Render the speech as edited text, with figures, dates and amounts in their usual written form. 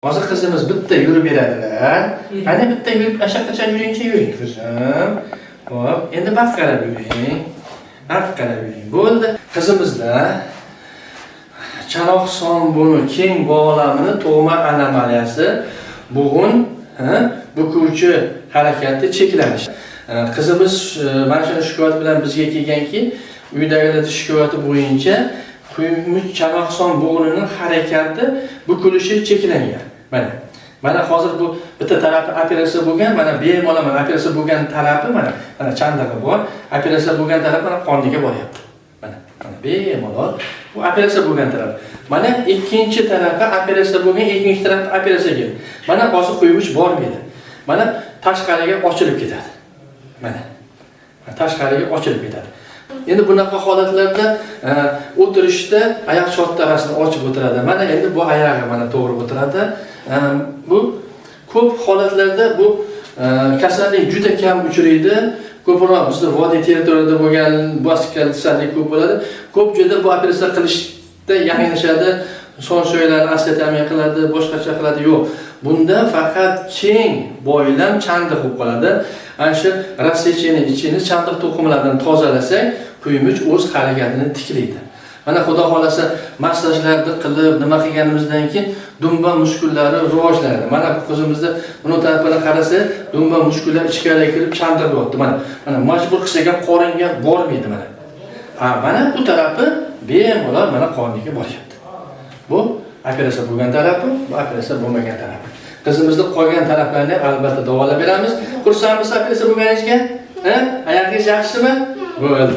Hozir qizimiz bitta yurib beradilar. Qani bitta yurib ashaqacha yuringchi yuring kuzim. Xo'p, endi baf qarab yuring. Baf qarab yuring. Bo'ldi. Qizimizda chanoq son buni keng bog'lamini tug'ma anomaliyasi bugun bukuvchi harakati cheklanish. Qizimiz mana shuni shikoyat bilan bizga kelganki, uydagilar shikoyati bo'yicha quymuch chanoq son bug'unining harakati bukilishi cheklangan. Mana hozir bu bitta tarafi operatsiya bo'lgan, mana bemalol operatsiya bo'lgan tarafi mana chandag'i bor, operatsiya bo'lgan taraf mana qoniga boryapti. Mana bemalol bu operatsiya bo'lgan taraf. Mana ikkinchi tarafi operatsiya bo'lgan, ikkinchi tarafi operatsiyaga. Mana hozir quymuch bormaydi. Mana tashqariga ochilib ketadi. Mana tashqariga ochilib ketadi. Endi bunaqa holatlarda o'tirishda oyoq cho'ttarasini ochib o'tiradi. Mana endi bu oyog'i mana to'g'ri o'tiradi. Bu ko'p holatlarda bu kasallik juda kam uchraydi. Ko'proq bizda vodiy territoriyada bo'lgan boshqa kasallik ko'p bo'ladi. Ko'p joyda bu operatsiya qilishda yanglishadi, son so'ylarni astatomiya qiladi, boshqacha qiladi. Yo'q. Bunda faqat keng boylam chandiq bo'lib qoladi. Ana shu rassechini ichini chandiq to'qimlardan tozalasak, quymuch o'z harakatini tiklaydi. Mana xudo xolasa massajlarni qilib, nima qilganimizdan keyin dumba muskullari rivojlanadi. Mana bu qizimizda buni tarafini qarasa, dumba muskullari ichkariga kirib chandiryapti. Mana majbur qilsak ham qoringa bormaydi mana. Mana bu tarafi bemalol mana qorniga boryapti. Bu operatsiya bo'lgan tarafi, bu operatsiya bo'lmagan tarafi. Qizimizning qolgan taraflarini albatta davolab beramiz. Xursandmisiz operatsiya bo'lganingizga? Oyog'ingiz yaxshimi? Bo'ldi.